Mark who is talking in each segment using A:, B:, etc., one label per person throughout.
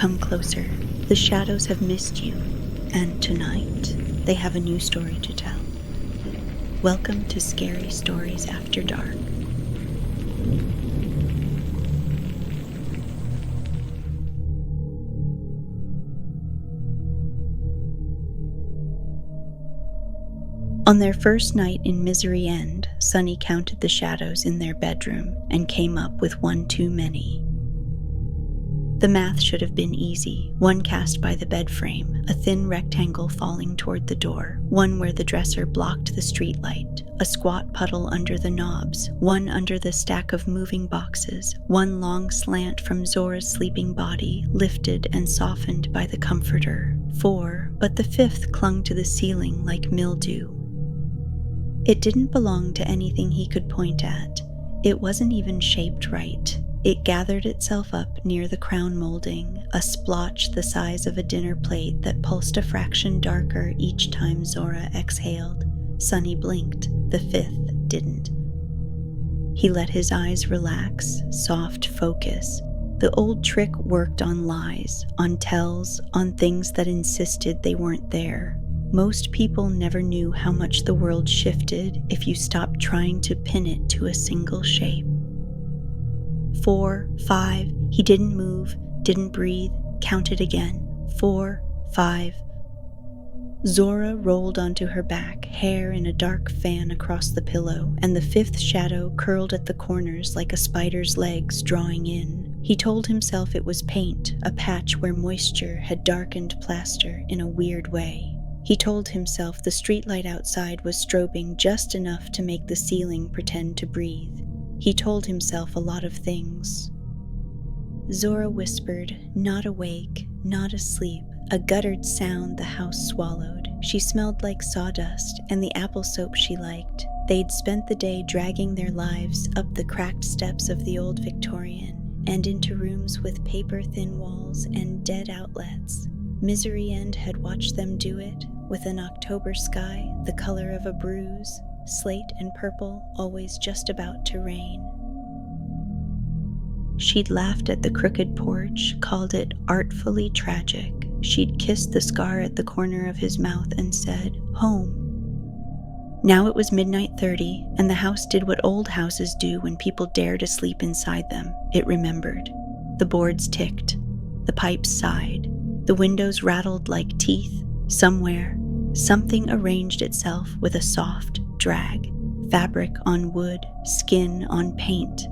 A: Come closer. The shadows have missed you, and tonight they have a new story to tell. Welcome to Scary Stories After Dark. On their first night in Misery End, Sunny counted the shadows in their bedroom and came up with one too many. The math should have been easy, one cast by the bed frame, a thin rectangle falling toward the door, one where the dresser blocked the streetlight, a squat puddle under the knobs, one under the stack of moving boxes, one long slant from Zora's sleeping body, lifted and softened by the comforter. 4, but the fifth clung to the ceiling like mildew. It didn't belong to anything he could point at. It wasn't even shaped right. It gathered itself up near the crown molding, a splotch the size of a dinner plate that pulsed a fraction darker each time Zora exhaled. Sunny blinked, the fifth didn't. He let his eyes relax, soft focus. The old trick worked on lies, on tells, on things that insisted they weren't there. Most people never knew how much the world shifted if you stopped trying to pin it to a single shape. 4, 5, he didn't move, didn't breathe, counted again. 4, 5. Zora rolled onto her back, hair in a dark fan across the pillow, and the fifth shadow curled at the corners like a spider's legs drawing in. He told himself it was paint, a patch where moisture had darkened plaster in a weird way. He told himself the streetlight outside was strobing just enough to make the ceiling pretend to breathe. He told himself a lot of things. Zora whispered, not awake, not asleep, a guttered sound the house swallowed. She smelled like sawdust and the apple soap she liked. They'd spent the day dragging their lives up the cracked steps of the old Victorian and into rooms with paper-thin walls and dead outlets. Misery End had watched them do it, with an October sky the color of a bruise, slate and purple, always just about to rain. She'd laughed at the crooked porch, called it artfully tragic. She'd kissed the scar at the corner of his mouth and said, home. Now it was midnight 30, and the house did what old houses do when people dare to sleep inside them. It remembered. The boards ticked. The pipes sighed. The windows rattled like teeth. Somewhere, something arranged itself with a soft drag, fabric on wood, skin on paint.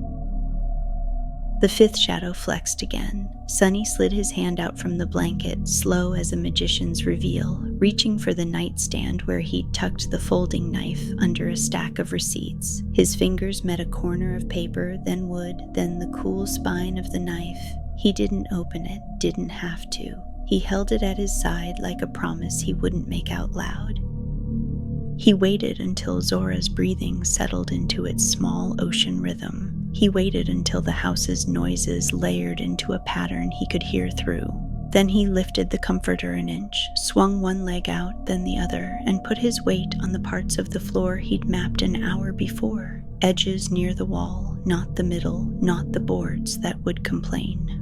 A: The fifth shadow flexed again. Sunny slid his hand out from the blanket, slow as a magician's reveal, reaching for the nightstand where he'd tucked the folding knife under a stack of receipts. His fingers met a corner of paper, then wood, then the cool spine of the knife. He didn't open it, didn't have to. He held it at his side like a promise he wouldn't make out loud. He waited until Zora's breathing settled into its small ocean rhythm. He waited until the house's noises layered into a pattern he could hear through. Then he lifted the comforter an inch, swung one leg out, then the other, and put his weight on the parts of the floor he'd mapped an hour before. Edges near the wall, not the middle, not the boards that would complain.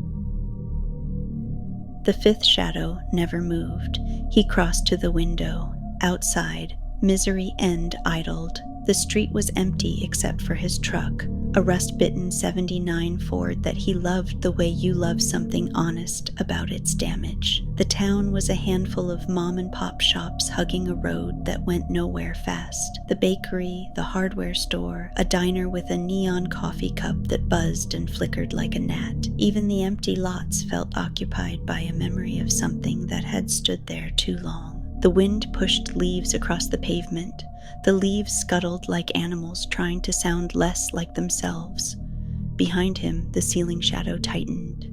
A: The fifth shadow never moved. He crossed to the window. Outside, Misery End idled. The street was empty except for his truck, a rust-bitten '79 Ford that he loved the way you love something honest about its damage. The town was a handful of mom-and-pop shops hugging a road that went nowhere fast. The bakery, the hardware store, a diner with a neon coffee cup that buzzed and flickered like a gnat. Even the empty lots felt occupied by a memory of something that had stood there too long. The wind pushed leaves across the pavement. The leaves scuttled like animals trying to sound less like themselves. Behind him, the ceiling shadow tightened.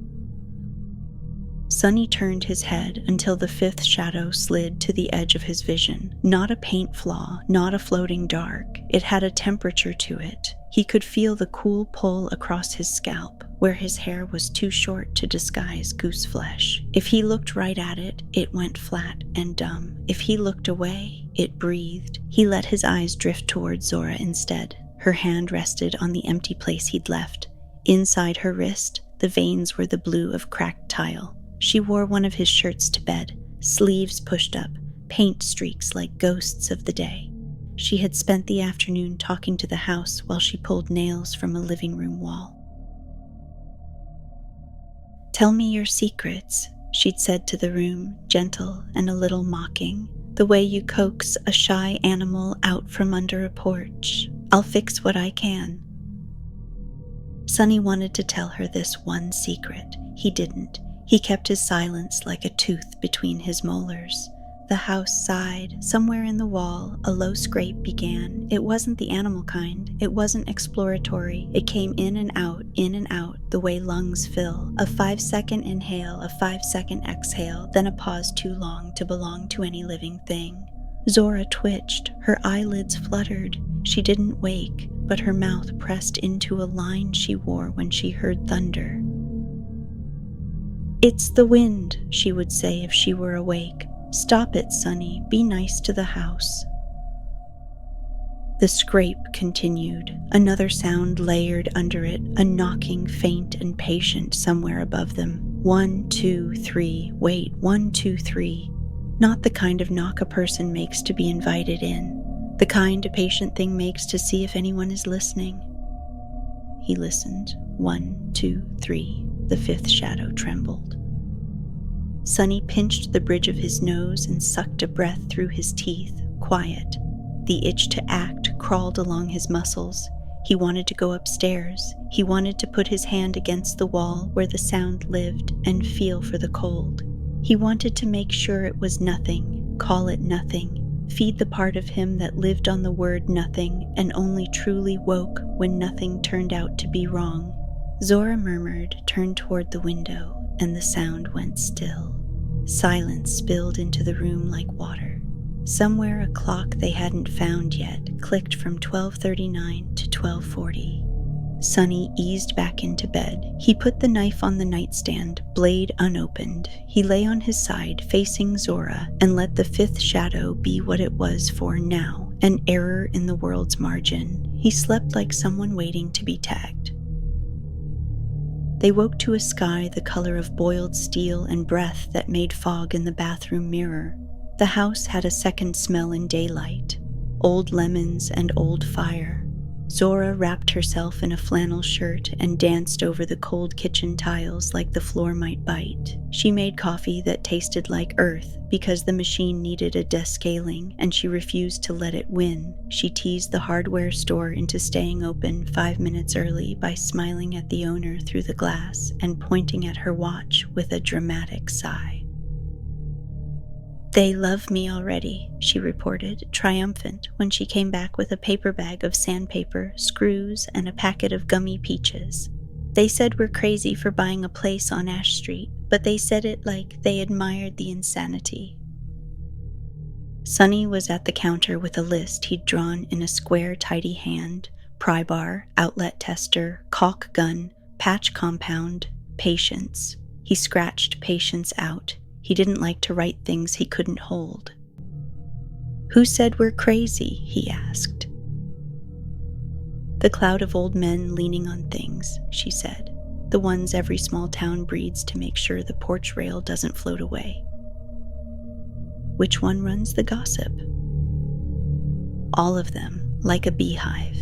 A: Sunny turned his head until the fifth shadow slid to the edge of his vision. Not a paint flaw, not a floating dark. It had a temperature to it. He could feel the cool pull across his scalp, where his hair was too short to disguise goose flesh. If he looked right at it, it went flat and dumb. If he looked away, it breathed. He let his eyes drift toward Zora instead. Her hand rested on the empty place he'd left. Inside her wrist, the veins were the blue of cracked tile. She wore one of his shirts to bed, sleeves pushed up, paint streaks like ghosts of the day. She had spent the afternoon talking to the house while she pulled nails from a living room wall. "Tell me your secrets," she'd said to the room, gentle and a little mocking, "the way you coax a shy animal out from under a porch. I'll fix what I can." Sonny wanted to tell her this one secret. He didn't. He kept his silence like a tooth between his molars. The house sighed. Somewhere in the wall, a low scrape began. It wasn't the animal kind. It wasn't exploratory. It came in and out, the way lungs fill. A 5-second inhale, a 5-second exhale, then a pause too long to belong to any living thing. Zora twitched. Her eyelids fluttered. She didn't wake, but her mouth pressed into a line she wore when she heard thunder. "It's the wind," she would say if she were awake. "Stop it, Sonny. Be nice to the house." The scrape continued. Another sound layered under it, a knocking, faint and patient somewhere above them. 1, 2, 3. Wait, 1, 2, 3. Not the kind of knock a person makes to be invited in. The kind a patient thing makes to see if anyone is listening. He listened. 1, 2, 3. The fifth shadow trembled. Sonny pinched the bridge of his nose and sucked a breath through his teeth. Quiet. The itch to act crawled along his muscles. He wanted to go upstairs. He wanted to put his hand against the wall where the sound lived and feel for the cold. He wanted to make sure it was nothing, call it nothing, feed the part of him that lived on the word nothing and only truly woke when nothing turned out to be wrong. Zora murmured, turned toward the window, and the sound went still. Silence spilled into the room like water. Somewhere a clock they hadn't found yet clicked from 12:39 to 12:40. Sonny eased back into bed. He put the knife on the nightstand, blade unopened. He lay on his side, facing Zora, and let the fifth shadow be what it was for now, an error in the world's margin. He slept like someone waiting to be tagged. They woke to a sky the color of boiled steel and breath that made fog in the bathroom mirror. The house had a second smell in daylight, old lemons and old fire. Zora wrapped herself in a flannel shirt and danced over the cold kitchen tiles like the floor might bite. She made coffee that tasted like earth because the machine needed a descaling and she refused to let it win. She teased the hardware store into staying open 5 minutes early by smiling at the owner through the glass and pointing at her watch with a dramatic sigh. "They love me already," she reported, triumphant, when she came back with a paper bag of sandpaper, screws, and a packet of gummy peaches. "They said we're crazy for buying a place on Ash Street, but they said it like they admired the insanity." Sonny was at the counter with a list he'd drawn in a square, tidy hand: pry bar, outlet tester, caulk gun, patch compound, patience. He scratched patience out. He didn't like to write things he couldn't hold. "Who said we're crazy?" he asked. "The cloud of old men leaning on things," she said. "The ones every small town breeds to make sure the porch rail doesn't float away." "Which one runs the gossip?" "All of them, like a beehive."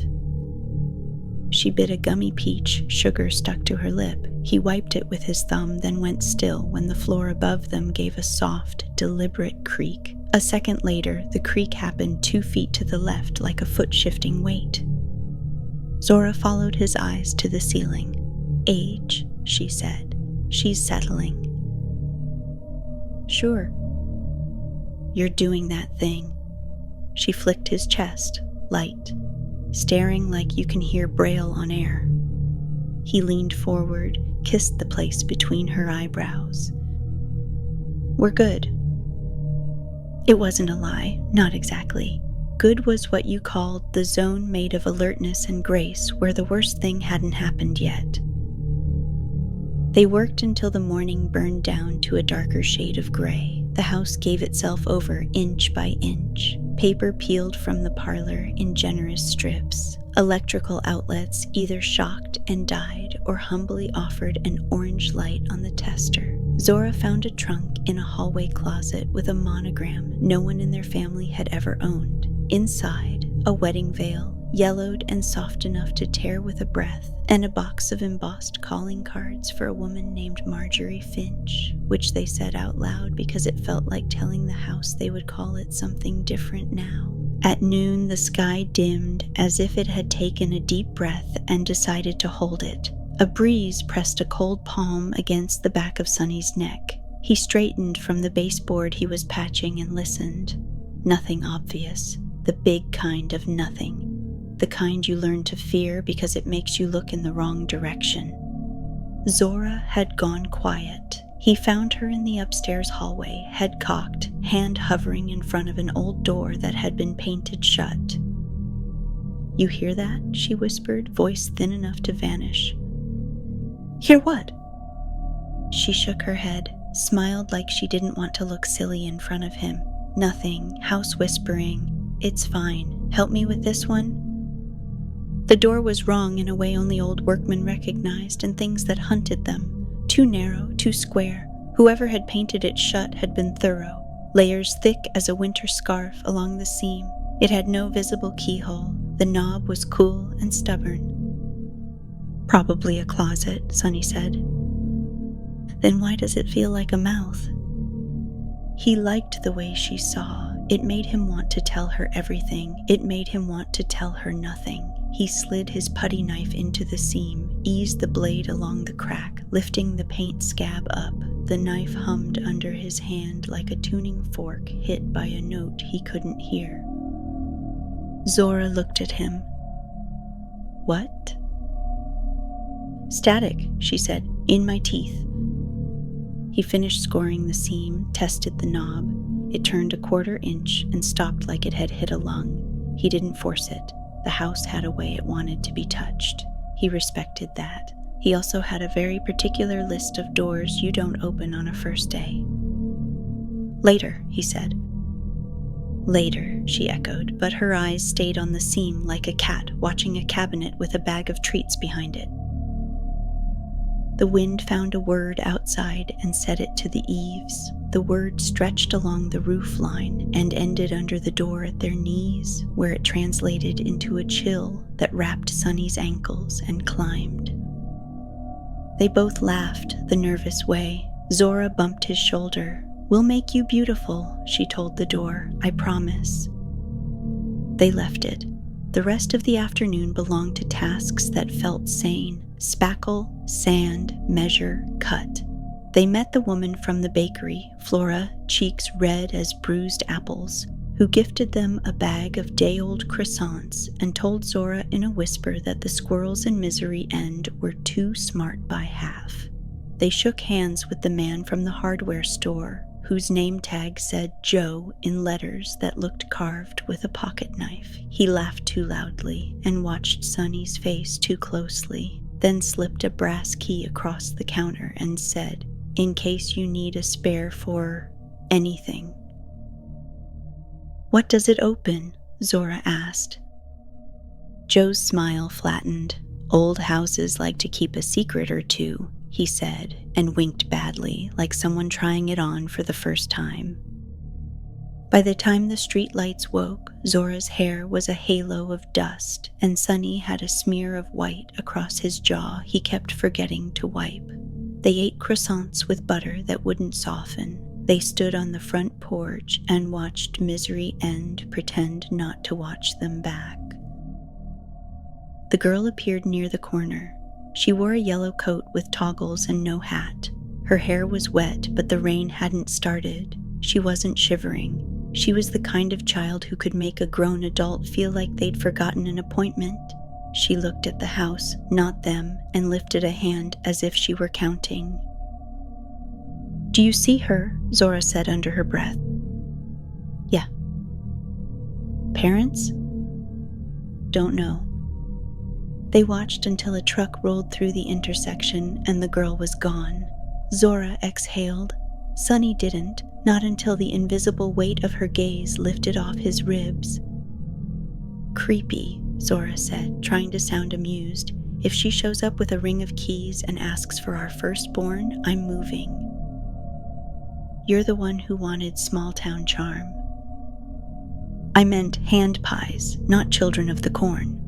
A: She bit a gummy peach, sugar stuck to her lip. He wiped it with his thumb, then went still when the floor above them gave a soft, deliberate creak. A second later, the creak happened 2 feet to the left like a foot-shifting weight. Zora followed his eyes to the ceiling. "Age," she said. "She's settling." "Sure." "You're doing that thing." She flicked his chest, light, staring like you can hear Braille on air. He leaned forward, kissed the place between her eyebrows. "We're good." It wasn't a lie, not exactly. Good was what you called the zone made of alertness and grace where the worst thing hadn't happened yet. They worked until the morning burned down to a darker shade of gray. The house gave itself over inch by inch. Paper peeled from the parlor in generous strips. Electrical outlets either shocked and died or humbly offered an orange light on the tester. Zora found a trunk in a hallway closet with a monogram no one in their family had ever owned. Inside, a wedding veil, yellowed and soft enough to tear with a breath, and a box of embossed calling cards for a woman named Marjorie Finch, which they said out loud because it felt like telling the house they would call it something different now. At noon, the sky dimmed as if it had taken a deep breath and decided to hold it. A breeze pressed a cold palm against the back of Sonny's neck. He straightened from the baseboard he was patching and listened. Nothing obvious. The big kind of nothing. The kind you learn to fear because it makes you look in the wrong direction. Zora had gone quiet. He found her in the upstairs hallway, head cocked, hand hovering in front of an old door that had been painted shut. "You hear that?" she whispered, voice thin enough to vanish. "Hear what?" She shook her head, smiled like she didn't want to look silly in front of him. "Nothing," house whispering. "It's fine. Help me with this one?" The door was wrong in a way only old workmen recognized, and things that hunted them. Too narrow, too square. Whoever had painted it shut had been thorough. Layers thick as a winter scarf along the seam. It had no visible keyhole. The knob was cool and stubborn. "Probably a closet," Sonny said. "Then why does it feel like a mouth?" He liked the way she saw. It made him want to tell her everything. It made him want to tell her nothing. He slid his putty knife into the seam, eased the blade along the crack, lifting the paint scab up. The knife hummed under his hand like a tuning fork hit by a note he couldn't hear. Zora looked at him. "What?" "Static," she said, "in my teeth." He finished scoring the seam, tested the knob. It turned a 1/4 inch and stopped like it had hit a lung. He didn't force it. The house had a way it wanted to be touched. He respected that. He also had a very particular list of doors you don't open on a first day. "Later," he said. "Later," she echoed, but her eyes stayed on the seam like a cat watching a cabinet with a bag of treats behind it. The wind found a word outside and set it to the eaves. The word stretched along the roof line and ended under the door at their knees, where it translated into a chill that wrapped Sonny's ankles and climbed. They both laughed the nervous way. Zora bumped his shoulder. "We'll make you beautiful," she told the door. "I promise." They left it. The rest of the afternoon belonged to tasks that felt sane. Spackle, sand, measure, cut. They met the woman from the bakery, Flora, cheeks red as bruised apples, who gifted them a bag of day-old croissants and told Zora in a whisper that the squirrels in Misery End were too smart by half. They shook hands with the man from the hardware store, whose name tag said Joe in letters that looked carved with a pocket knife. He laughed too loudly and watched Sonny's face too closely, then slipped a brass key across the counter and said, "In case you need a spare for anything." "What does it open?" Zora asked. Joe's smile flattened. "Old houses like to keep a secret or two," he said, and winked badly, like someone trying it on for the first time. By the time the streetlights woke, Zora's hair was a halo of dust, and Sonny had a smear of white across his jaw he kept forgetting to wipe. They ate croissants with butter that wouldn't soften. They stood on the front porch and watched Misery End pretend not to watch them back. The girl appeared near the corner. She wore a yellow coat with toggles and no hat. Her hair was wet, but the rain hadn't started. She wasn't shivering. She was the kind of child who could make a grown adult feel like they'd forgotten an appointment. She looked at the house, not them, and lifted a hand as if she were counting. "Do you see her?" Zora said under her breath. "Yeah." "Parents?" "Don't know." They watched until a truck rolled through the intersection and the girl was gone. Zora exhaled. Sonny didn't, not until the invisible weight of her gaze lifted off his ribs. "Creepy," Zora said, trying to sound amused. "If she shows up with a ring of keys and asks for our firstborn, I'm moving." You're the one who wanted small-town charm." "I meant hand pies, not children of the corn."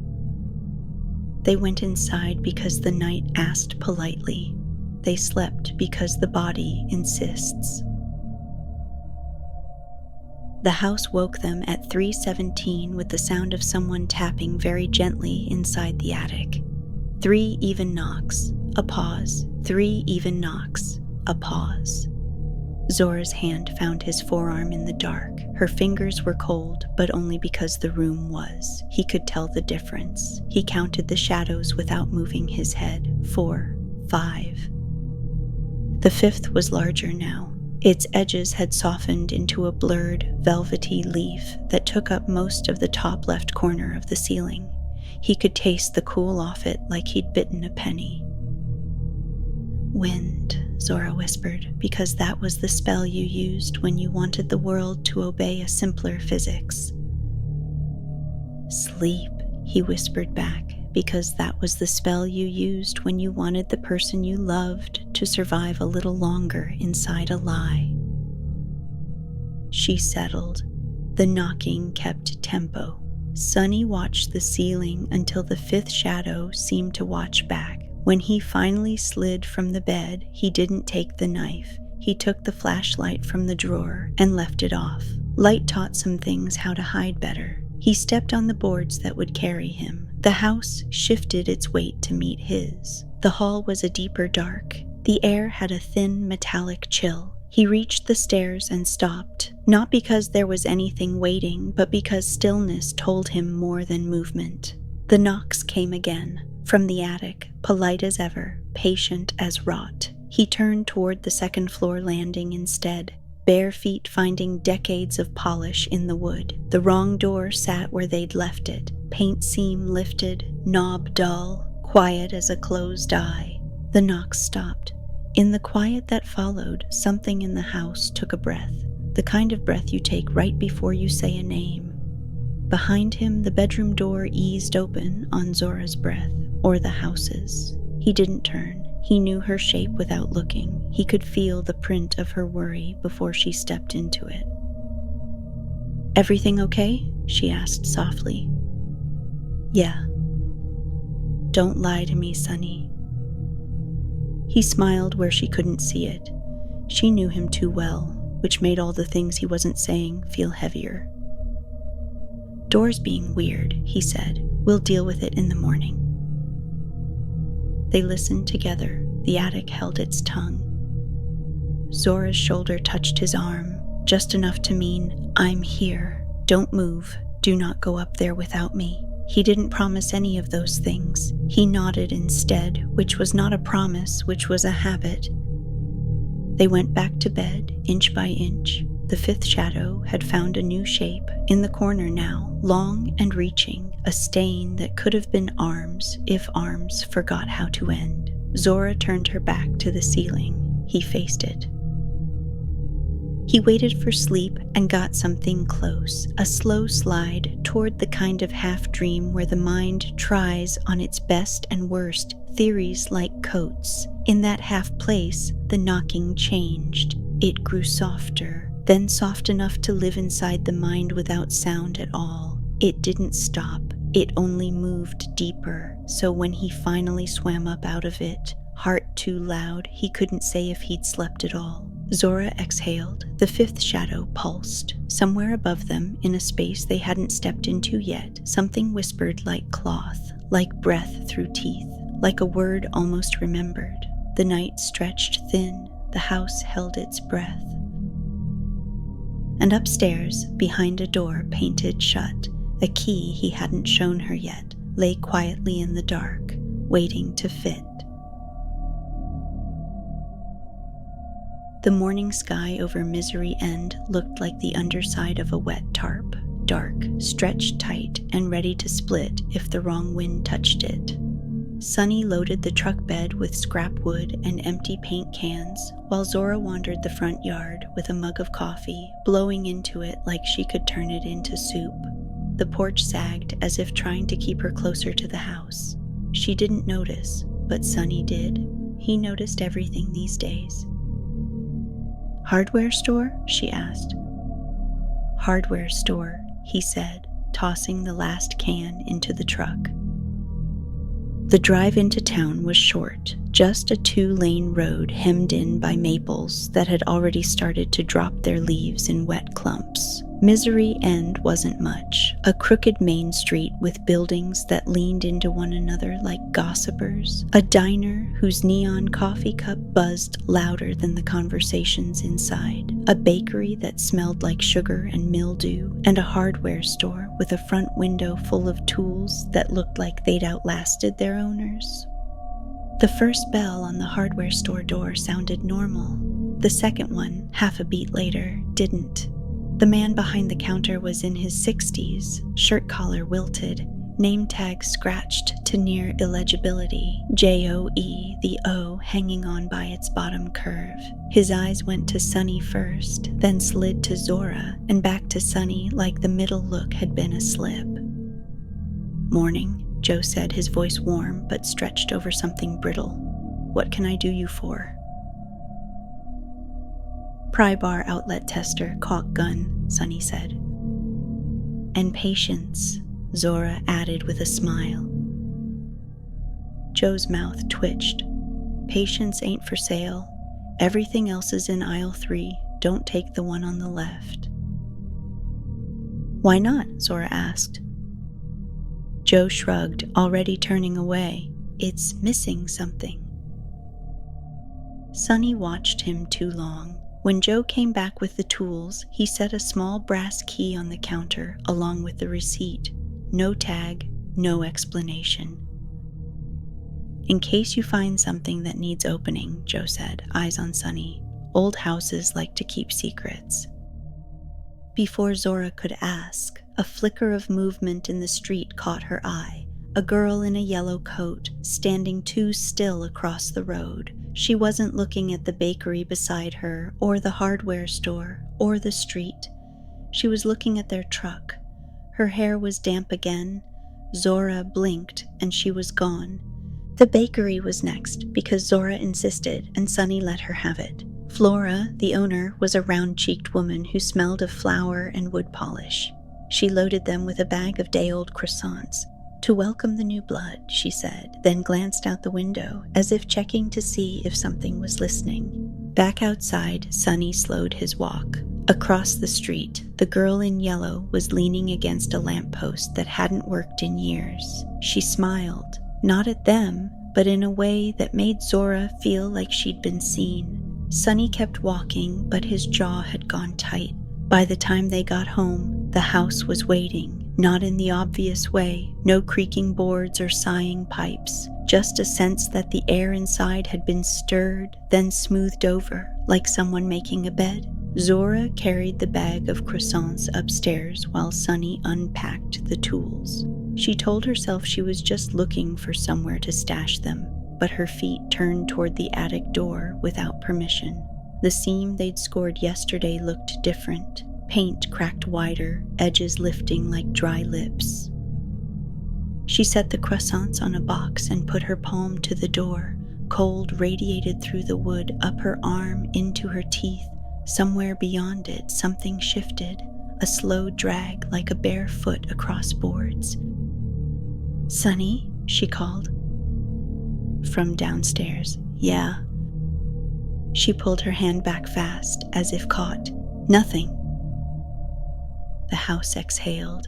A: They went inside because the night asked politely. They slept because the body insists. The house woke them at 3:17 with the sound of someone tapping very gently inside the attic. 3 even knocks, a pause, 3 even knocks, a pause. Zora's hand found his forearm in the dark. Her fingers were cold, but only because the room was. He could tell the difference. He counted the shadows without moving his head. 4, 5. The 5th was larger now. Its edges had softened into a blurred, velvety leaf that took up most of the top left corner of the ceiling. He could taste the cool off it like he'd bitten a penny. "Wind," Zora whispered, "because that was the spell you used when you wanted the world to obey a simpler physics." "Sleep," he whispered back, "because that was the spell you used when you wanted the person you loved to survive a little longer inside a lie." She settled. The knocking kept tempo. Sunny watched the ceiling until the 5th shadow seemed to watch back. When he finally slid from the bed, he didn't take the knife. He took the flashlight from the drawer and left it off. Light taught some things how to hide better. He stepped on the boards that would carry him. The house shifted its weight to meet his. The hall was a deeper dark. The air had a thin metallic chill. He reached the stairs and stopped, not because there was anything waiting, but because stillness told him more than movement. The knocks came again, from the attic, polite as ever, patient as wrought. He turned toward the second-floor landing instead, bare feet finding decades of polish in the wood. The wrong door sat where they'd left it, paint seam lifted, knob dull, quiet as a closed eye. The knocks stopped. In the quiet that followed, something in the house took a breath, the kind of breath you take right before you say a name. Behind him, the bedroom door eased open on Zora's breath, or the house's. He didn't turn. He knew her shape without looking. He could feel the print of her worry before she stepped into it. "Everything okay?" she asked softly. "Yeah." "Don't lie to me, Sunny." He smiled where she couldn't see it. She knew him too well, which made all the things he wasn't saying feel heavier. "Door's being weird," he said. "We'll deal with it in the morning." They listened together. The attic held its tongue. Zora's shoulder touched his arm, just enough to mean, "I'm here. Don't move. Do not go up there without me." He didn't promise any of those things. He nodded instead, which was not a promise, which was a habit. They went back to bed, inch by inch. The 5th shadow had found a new shape, in the corner now, long and reaching, a stain that could have been arms if arms forgot how to end. Zora turned her back to the ceiling. He faced it. He waited for sleep and got something close, a slow slide toward the kind of half-dream where the mind tries on its best and worst theories like coats. In that half-place, the knocking changed. It grew softer, then soft enough to live inside the mind without sound at all. It didn't stop. It only moved deeper, so when he finally swam up out of it, heart too loud, he couldn't say if he'd slept at all. Zora exhaled. The 5th shadow pulsed. Somewhere above them, in a space they hadn't stepped into yet, something whispered like cloth, like breath through teeth, like a word almost remembered. The night stretched thin. The house held its breath. And upstairs, behind a door painted shut, a key he hadn't shown her yet lay quietly in the dark, waiting to fit. The morning sky over Misery End looked like the underside of a wet tarp, dark, stretched tight, and ready to split if the wrong wind touched it. Sunny loaded the truck bed with scrap wood and empty paint cans, while Zora wandered the front yard with a mug of coffee, blowing into it like she could turn it into soup. The porch sagged as if trying to keep her closer to the house. She didn't notice, but Sunny did. He noticed everything these days. Hardware store? She asked. Hardware store, he said, tossing the last can into the truck. The drive into town was short, just a 2-lane road hemmed in by maples that had already started to drop their leaves in wet clumps. Misery End wasn't much, a crooked main street with buildings that leaned into one another like gossipers, a diner whose neon coffee cup buzzed louder than the conversations inside, a bakery that smelled like sugar and mildew, and a hardware store with a front window full of tools that looked like they'd outlasted their owners. The first bell on the hardware store door sounded normal. The second one, half a beat later, didn't. The man behind the counter was in his 60s, shirt collar wilted, name tag scratched to near illegibility, J-O-E, the O hanging on by its bottom curve. His eyes went to Sunny first, then slid to Zora, and back to Sunny like the middle look had been a slip. "Morning," Joe said, his voice warm but stretched over something brittle. "What can I do you for?" "Pry bar outlet tester, caulk gun," Sunny said. "And patience," Zora added with a smile. Joe's mouth twitched. "Patience ain't for sale. Everything else is in aisle 3. Don't take the one on the left." "Why not?" Zora asked. Joe shrugged, already turning away. "It's missing something." Sunny watched him too long. When Joe came back with the tools, he set a small brass key on the counter along with the receipt. No tag, no explanation. "In case you find something that needs opening," Joe said, eyes on Sunny. "Old houses like to keep secrets." Before Zora could ask, a flicker of movement in the street caught her eye. A girl in a yellow coat, standing too still across the road. She wasn't looking at the bakery beside her, or the hardware store, or the street. She was looking at their truck. Her hair was damp again. Zora blinked, and she was gone. The bakery was next, because Zora insisted, and Sunny let her have it. Flora, the owner, was a round-cheeked woman who smelled of flour and wood polish. She loaded them with a bag of day-old croissants. "To welcome the new blood," she said, then glanced out the window, as if checking to see if something was listening. Back outside, Sunny slowed his walk. Across the street, the girl in yellow was leaning against a lamppost that hadn't worked in years. She smiled, not at them, but in a way that made Zora feel like she'd been seen. Sunny kept walking, but his jaw had gone tight. By the time they got home, the house was waiting. Not in the obvious way, no creaking boards or sighing pipes, just a sense that the air inside had been stirred, then smoothed over, like someone making a bed. Zora carried the bag of croissants upstairs while Sunny unpacked the tools. She told herself she was just looking for somewhere to stash them, but her feet turned toward the attic door without permission. The seam they'd scored yesterday looked different. Paint cracked wider, edges lifting like dry lips. She set the croissants on a box and put her palm to the door. Cold radiated through the wood, up her arm, into her teeth. Somewhere beyond it, something shifted, a slow drag like a bare foot across boards. "Sunny?" she called. From downstairs. "Yeah." She pulled her hand back fast, as if caught. "Nothing." The house exhaled.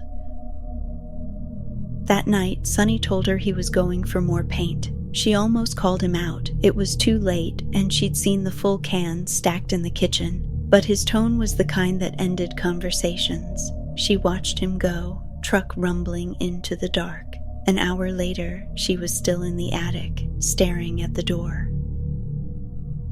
A: That night, Sunny told her he was going for more paint. She almost called him out. It was too late, and she'd seen the full can stacked in the kitchen. But his tone was the kind that ended conversations. She watched him go, truck rumbling into the dark. An hour later, she was still in the attic, staring at the door.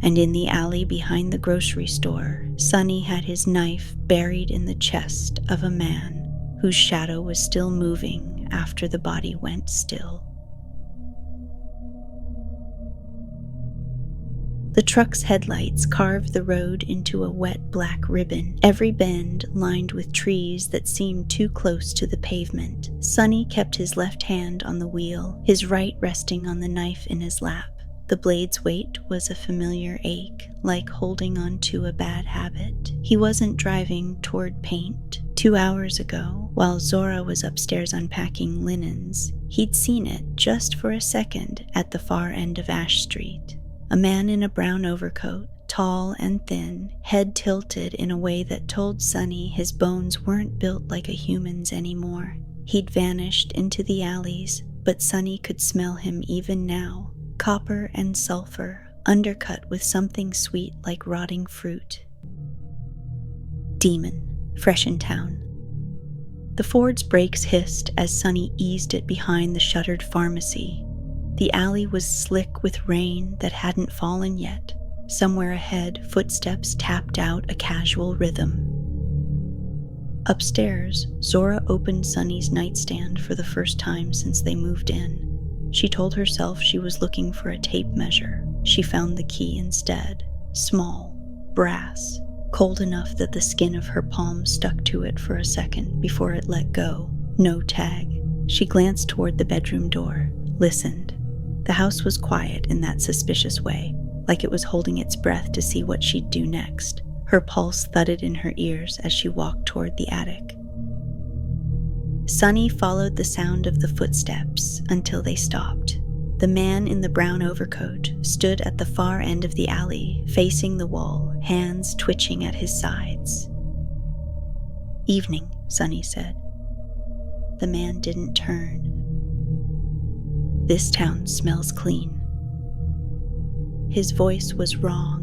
A: And in the alley behind the grocery store, Sunny had his knife buried in the chest of a man whose shadow was still moving after the body went still. The truck's headlights carved the road into a wet black ribbon, every bend lined with trees that seemed too close to the pavement. Sunny kept his left hand on the wheel, his right resting on the knife in his lap. The blade's weight was a familiar ache, like holding on to a bad habit. He wasn't driving toward paint. 2 hours ago, while Zora was upstairs unpacking linens, he'd seen it just for a second at the far end of Ash Street. A man in a brown overcoat, tall and thin, head tilted in a way that told Sunny his bones weren't built like a human's anymore. He'd vanished into the alleys, but Sunny could smell him even now, copper and sulfur, undercut with something sweet like rotting fruit. Demon, fresh in town. The Ford's brakes hissed as Sunny eased it behind the shuttered pharmacy. The alley was slick with rain that hadn't fallen yet. Somewhere ahead, footsteps tapped out a casual rhythm. Upstairs, Zora opened Sunny's nightstand for the first time since they moved in. She told herself she was looking for a tape measure. She found the key instead. Small, brass, cold enough that the skin of her palm stuck to it for a second before it let go. No tag. She glanced toward the bedroom door, listened. The house was quiet in that suspicious way, like it was holding its breath to see what she'd do next. Her pulse thudded in her ears as she walked toward the attic. Sunny followed the sound of the footsteps until they stopped. The man in the brown overcoat stood at the far end of the alley, facing the wall, hands twitching at his sides. "Evening," Sunny said. The man didn't turn. "This town smells clean." His voice was wrong,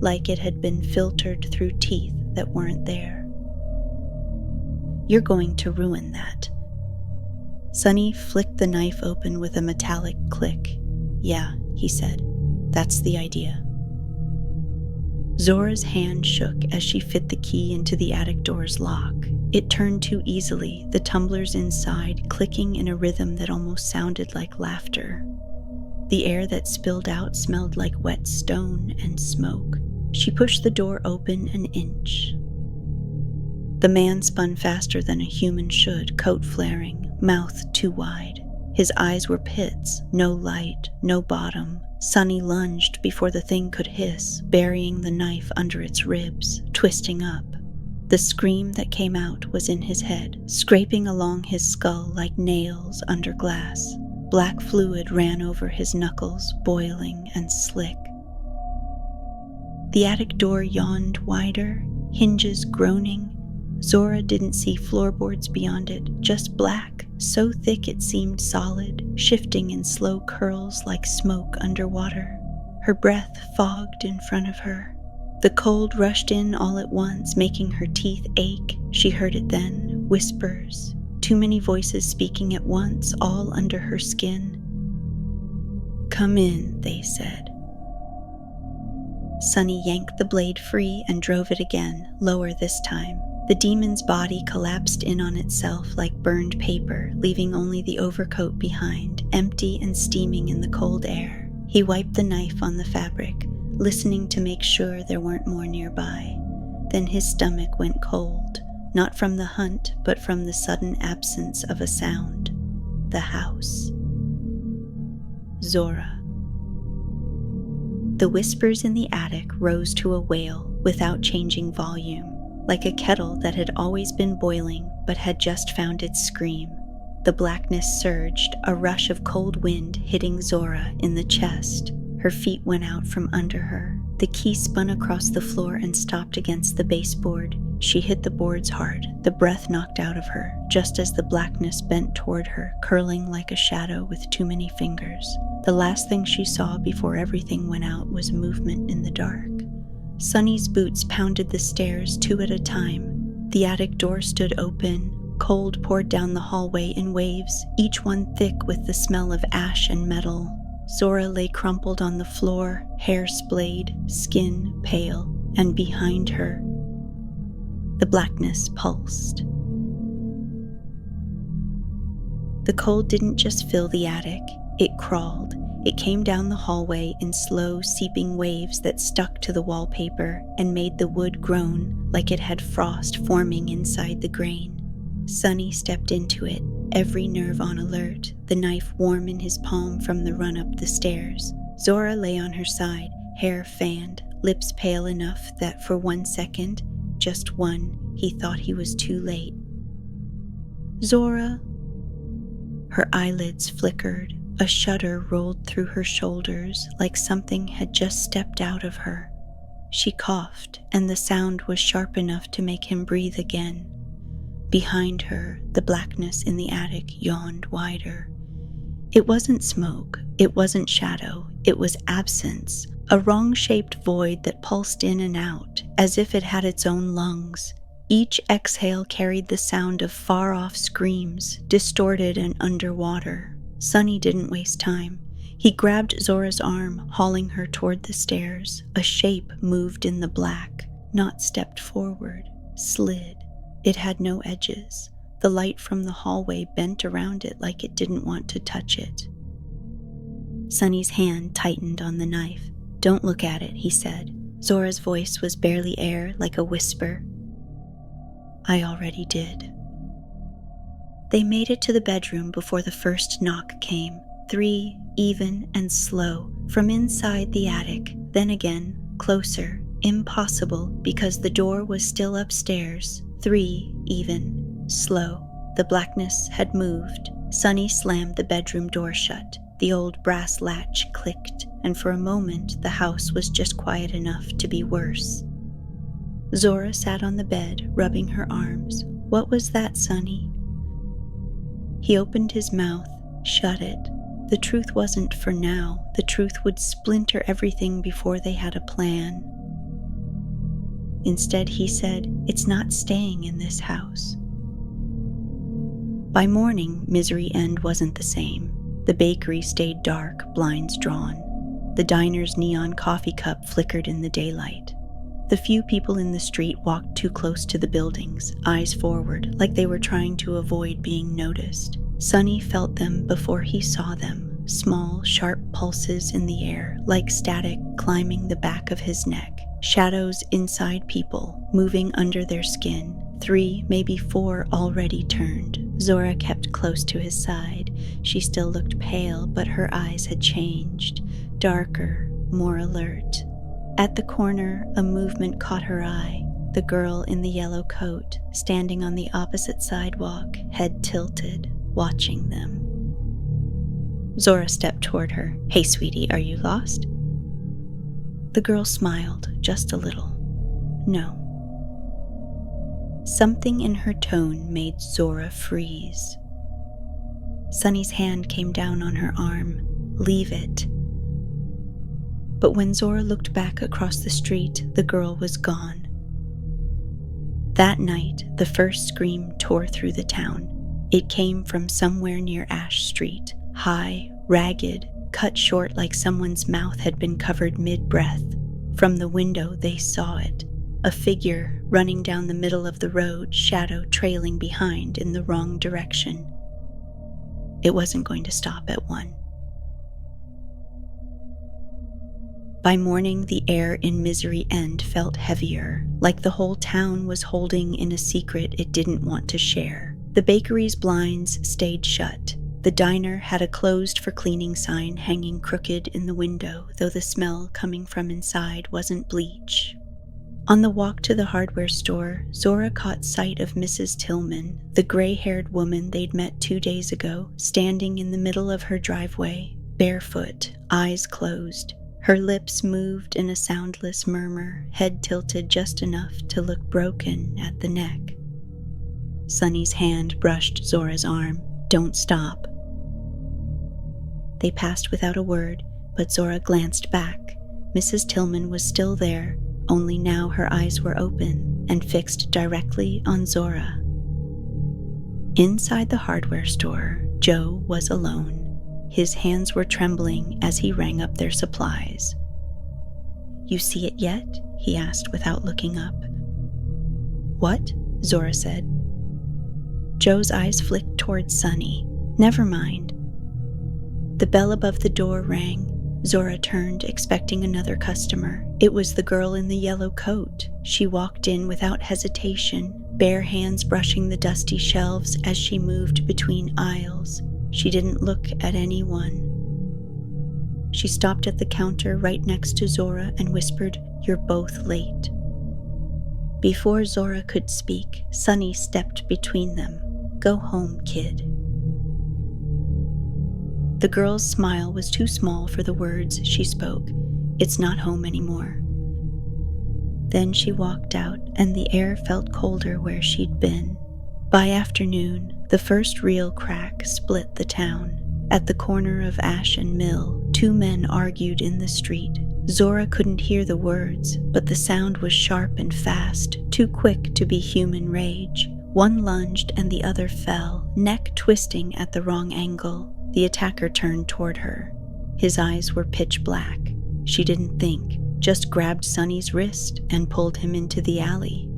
A: like it had been filtered through teeth that weren't there. "You're going to ruin that." Sunny flicked the knife open with a metallic click. "Yeah," he said. "That's the idea." Zora's hand shook as she fit the key into the attic door's lock. It turned too easily, the tumblers inside clicking in a rhythm that almost sounded like laughter. The air that spilled out smelled like wet stone and smoke. She pushed the door open an inch. The man spun faster than a human should, coat flaring, mouth too wide. His eyes were pits, no light, no bottom. Sunny lunged before the thing could hiss, burying the knife under its ribs, twisting up. The scream that came out was in his head, scraping along his skull like nails under glass. Black fluid ran over his knuckles, boiling and slick. The attic door yawned wider, hinges groaning. Zora didn't see floorboards beyond it, just black, so thick it seemed solid, shifting in slow curls like smoke underwater. Her breath fogged in front of her. The cold rushed in all at once, making her teeth ache. She heard it then, whispers. Too many voices speaking at once, all under her skin. "Come in," they said. Sunny yanked the blade free and drove it again, lower this time. The demon's body collapsed in on itself like burned paper, leaving only the overcoat behind, empty and steaming in the cold air. He wiped the knife on the fabric, listening to make sure there weren't more nearby. Then his stomach went cold, not from the hunt, but from the sudden absence of a sound. The house. Zora. The whispers in the attic rose to a wail without changing volume, like a kettle that had always been boiling but had just found its scream. The blackness surged, a rush of cold wind hitting Zora in the chest. Her feet went out from under her. The key spun across the floor and stopped against the baseboard. She hit the boards hard, the breath knocked out of her, just as the blackness bent toward her, curling like a shadow with too many fingers. The last thing she saw before everything went out was movement in the dark. Sunny's boots pounded the stairs 2 at a time. The attic door stood open. Cold poured down the hallway in waves, each one thick with the smell of ash and metal. Zora lay crumpled on the floor, hair splayed, skin pale, and behind her, the blackness pulsed. The cold didn't just fill the attic, it crawled. It came down the hallway in slow, seeping waves that stuck to the wallpaper and made the wood groan like it had frost forming inside the grain. Sunny stepped into it, every nerve on alert, the knife warm in his palm from the run up the stairs. Zora lay on her side, hair fanned, lips pale enough that for 1 second, just one, he thought he was too late. "Zora." Her eyelids flickered. A shudder rolled through her shoulders like something had just stepped out of her. She coughed, and the sound was sharp enough to make him breathe again. Behind her, the blackness in the attic yawned wider. It wasn't smoke, it wasn't shadow, it was absence, a wrong-shaped void that pulsed in and out, as if it had its own lungs. Each exhale carried the sound of far-off screams, distorted and underwater. Sunny didn't waste time. He grabbed Zora's arm, hauling her toward the stairs. A shape moved in the black, not stepped forward, slid. It had no edges. The light from the hallway bent around it like it didn't want to touch it. Sunny's hand tightened on the knife. "Don't look at it," he said. Zora's voice was barely air, like a whisper. "I already did." They made it to the bedroom before the first knock came. 3, even and slow, from inside the attic, then again, closer, impossible because the door was still upstairs. 3, even, slow. The blackness had moved. Sunny slammed the bedroom door shut. The old brass latch clicked, and for a moment the house was just quiet enough to be worse. Zora sat on the bed, rubbing her arms. "What was that, Sunny?" He opened his mouth, shut it. The truth wasn't for now. The truth would splinter everything before they had a plan. Instead, he said, "It's not staying in this house." By morning, Misery End wasn't the same. The bakery stayed dark, blinds drawn. The diner's neon coffee cup flickered in the daylight. The few people in the street walked too close to the buildings, eyes forward, like they were trying to avoid being noticed. Sunny felt them before he saw them, small, sharp pulses in the air, like static climbing the back of his neck. Shadows inside people, moving under their skin. 3, maybe 4 already turned. Zora kept close to his side. She still looked pale, but her eyes had changed. Darker, more alert. At the corner, a movement caught her eye. The girl in the yellow coat, standing on the opposite sidewalk, head tilted, watching them. Zora stepped toward her. "Hey, sweetie, are you lost?" The girl smiled, just a little. "No." Something in her tone made Zora freeze. Sunny's hand came down on her arm. "Leave it." But when Zora looked back across the street, the girl was gone. That night, the first scream tore through the town. It came from somewhere near Ash Street, high, ragged, cut short like someone's mouth had been covered mid-breath. From the window, they saw it. A figure running down the middle of the road, shadow trailing behind in the wrong direction. It wasn't going to stop at 1. By morning, the air in Misery End felt heavier, like the whole town was holding in a secret it didn't want to share. The bakery's blinds stayed shut. The diner had a closed for cleaning sign hanging crooked in the window, though the smell coming from inside wasn't bleach. On the walk to the hardware store, Zora caught sight of Mrs. Tillman, the gray-haired woman they'd met 2 days ago, standing in the middle of her driveway, barefoot, eyes closed. Her lips moved in a soundless murmur, head tilted just enough to look broken at the neck. Sunny's hand brushed Zora's arm. "Don't stop." They passed without a word, but Zora glanced back. Mrs. Tillman was still there, only now her eyes were open and fixed directly on Zora. Inside the hardware store, Joe was alone. His hands were trembling as he rang up their supplies. "You see it yet?" he asked without looking up. "What?" Zora said. Joe's eyes flicked towards Sunny. "Never mind." The bell above the door rang. Zora turned, expecting another customer. It was the girl in the yellow coat. She walked in without hesitation, bare hands brushing the dusty shelves as she moved between aisles. She didn't look at anyone. She stopped at the counter right next to Zora and whispered, "You're both late." Before Zora could speak, Sunny stepped between them. "Go home, kid." The girl's smile was too small for the words she spoke. "It's not home anymore." Then she walked out, and the air felt colder where she'd been. By afternoon, the first real crack split the town. At the corner of Ash and Mill, two men argued in the street. Zora couldn't hear the words, but the sound was sharp and fast, too quick to be human rage. One lunged and the other fell, neck twisting at the wrong angle. The attacker turned toward her. His eyes were pitch black. She didn't think, just grabbed Sunny's wrist and pulled him into the alley.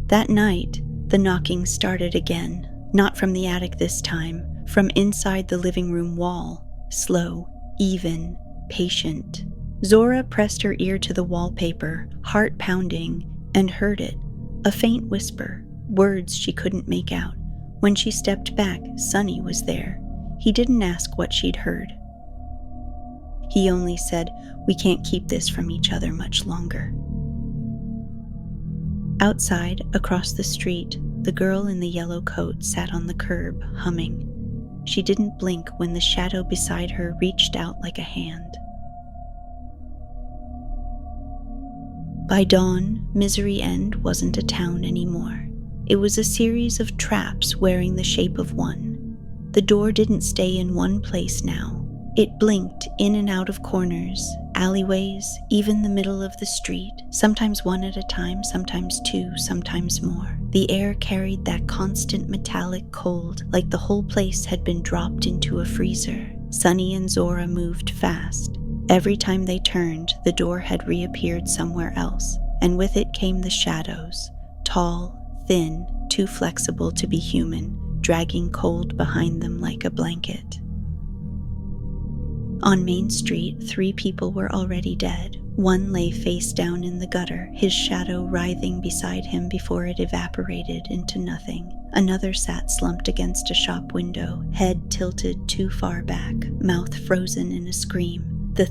A: That night, the knocking started again, not from the attic this time, from inside the living room wall, slow, even, patient. Zora pressed her ear to the wallpaper, heart pounding, and heard it, a faint whisper, words she couldn't make out. When she stepped back, Sunny was there. He didn't ask what she'd heard. He only said, "We can't keep this from each other much longer." Outside, across the street, the girl in the yellow coat sat on the curb, humming. She didn't blink when the shadow beside her reached out like a hand. By dawn, Misery End wasn't a town anymore. It was a series of traps wearing the shape of one. The door didn't stay in one place now. It blinked in and out of corners, alleyways, even the middle of the street, sometimes one at a time, sometimes two, sometimes more. The air carried that constant metallic cold, like the whole place had been dropped into a freezer. Sunny and Zora moved fast. Every time they turned, the door had reappeared somewhere else, and with it came the shadows, tall, thin, too flexible to be human, dragging cold behind them like a blanket. On Main Street, 3 people were already dead. One lay face down in the gutter, his shadow writhing beside him before it evaporated into nothing. Another sat slumped against a shop window, head tilted too far back, mouth frozen in a scream. The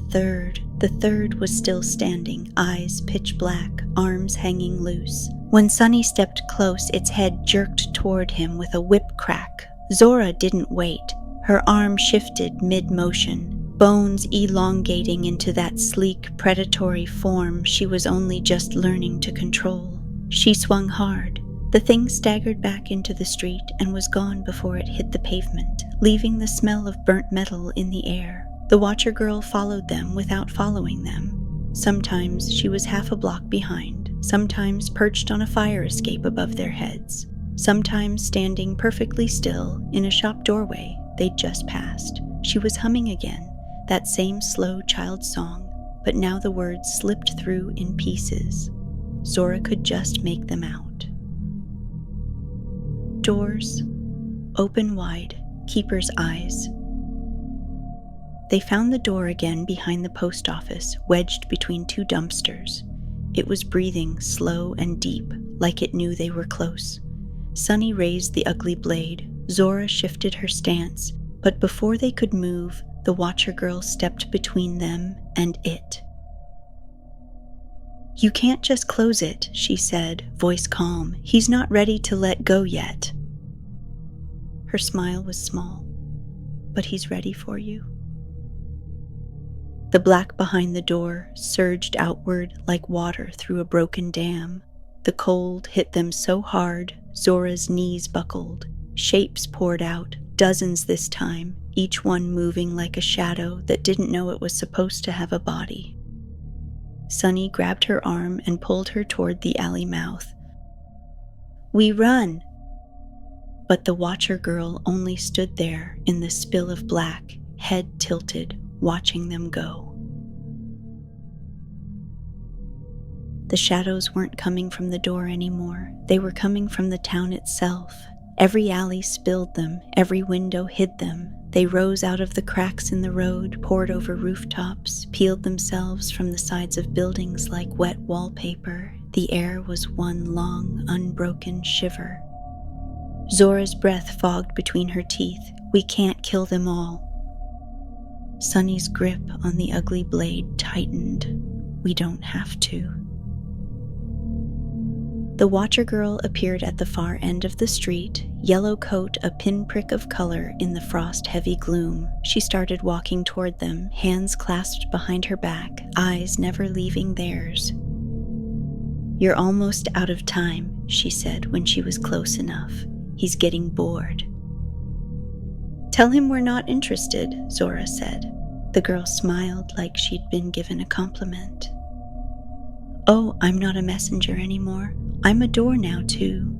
A: third was still standing, eyes pitch black, arms hanging loose. When Sunny stepped close, its head jerked toward him with a whip crack. Zora didn't wait. Her arm shifted mid-motion, bones elongating into that sleek, predatory form she was only just learning to control. She swung hard. The thing staggered back into the street and was gone before it hit the pavement, leaving the smell of burnt metal in the air. The Watcher girl followed them without following them. Sometimes she was half a block behind, sometimes perched on a fire escape above their heads, sometimes standing perfectly still in a shop doorway they'd just passed. She was humming again, that same slow child song, but now the words slipped through in pieces. Zora could just make them out. Doors, open wide, keeper's eyes. They found the door again behind the post office, wedged between 2 dumpsters. It was breathing slow and deep, like it knew they were close. Sunny raised the ugly blade. Zora shifted her stance, but before they could move, the Watcher girl stepped between them and it. "You can't just close it," she said, voice calm. "He's not ready to let go yet." Her smile was small. "But he's ready for you." The black behind the door surged outward like water through a broken dam. The cold hit them so hard, Zora's knees buckled. Shapes poured out, dozens this time, each one moving like a shadow that didn't know it was supposed to have a body. Sunny grabbed her arm and pulled her toward the alley mouth. "We run!" But the Watcher girl only stood there in the spill of black, head tilted, watching them go. The shadows weren't coming from the door anymore. They were coming from the town itself. Every alley spilled them, every window hid them. They rose out of the cracks in the road, poured over rooftops, peeled themselves from the sides of buildings like wet wallpaper. The air was one long, unbroken shiver. Zora's breath fogged between her teeth. "We can't kill them all." Sunny's grip on the ugly blade tightened. We don't have to. The Watcher Girl appeared at the far end of the street, yellow coat a pinprick of color in the frost-heavy gloom. She started walking toward them, hands clasped behind her back, eyes never leaving theirs. "You're almost out of time," she said when she was close enough. "He's getting bored." "Tell him we're not interested," Zora said. The girl smiled like she'd been given a compliment. "Oh, I'm not a messenger anymore. I'm a door now, too."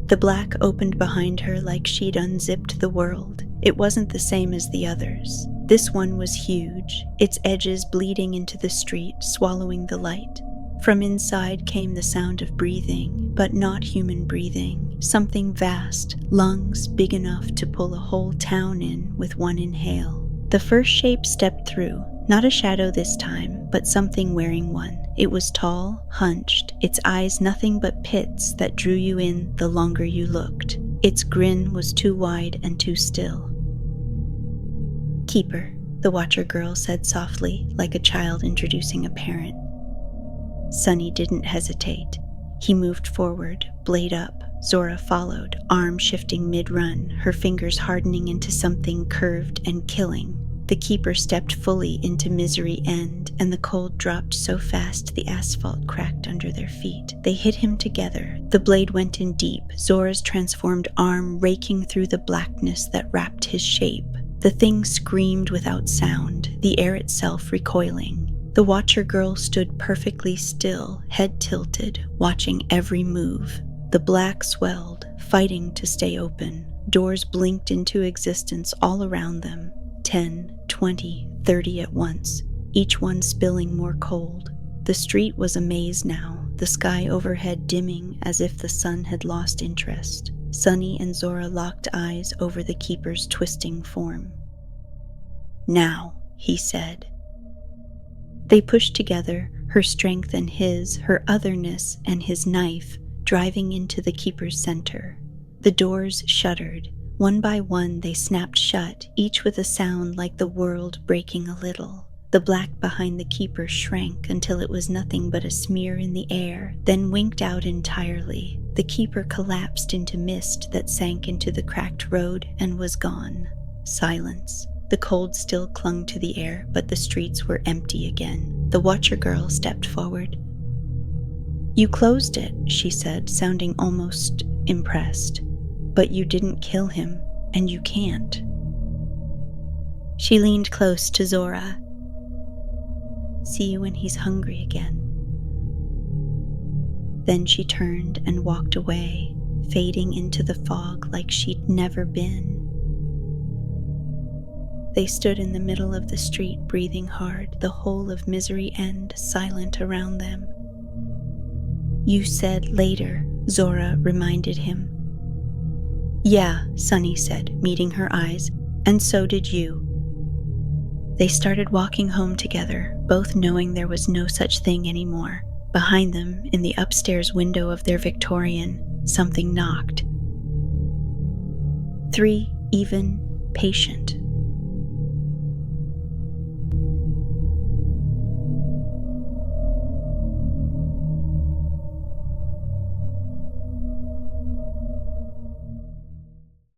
A: The black opened behind her like she'd unzipped the world. It wasn't the same as the others. This one was huge, its edges bleeding into the street, swallowing the light. From inside came the sound of breathing, but not human breathing. Something vast, lungs big enough to pull a whole town in with one inhale. The first shape stepped through, not a shadow this time, but something wearing one. It was tall, hunched, its eyes nothing but pits that drew you in the longer you looked. Its grin was too wide and too still. "Keeper," the Watcher Girl said softly, like a child introducing a parent. Sunny didn't hesitate. He moved forward, blade up. Zora followed, arm shifting mid-run, her fingers hardening into something curved and killing. The Keeper stepped fully into Misery End, and the cold dropped so fast the asphalt cracked under their feet. They hit him together. The blade went in deep, Zora's transformed arm raking through the blackness that wrapped his shape. The thing screamed without sound, the air itself recoiling. The Watcher Girl stood perfectly still, head tilted, watching every move. The black swelled, fighting to stay open. Doors blinked into existence all around them. 10, 20, 30 at once, each one spilling more cold. The street was a maze now, the sky overhead dimming as if the sun had lost interest. Sunny and Zora locked eyes over the Keeper's twisting form. "Now," he said. They pushed together, her strength and his, her otherness and his knife, driving into the Keeper's center. The doors shuddered. One by one they snapped shut, each with a sound like the world breaking a little. The black behind the Keeper shrank until it was nothing but a smear in the air, then winked out entirely. The Keeper collapsed into mist that sank into the cracked road and was gone. Silence. The cold still clung to the air, but the streets were empty again. The Watcher Girl stepped forward. "You closed it," she said, sounding almost impressed. "But you didn't kill him, and you can't." She leaned close to Zora. "See you when he's hungry again." Then she turned and walked away, fading into the fog like she'd never been. They stood in the middle of the street, breathing hard, the whole of Misery End silent around them. "You said later," Zora reminded him. "Yeah," Sunny said, meeting her eyes, "and so did you." They started walking home together, both knowing there was no such thing anymore. Behind them, in the upstairs window of their Victorian, something knocked. 3, even, patient.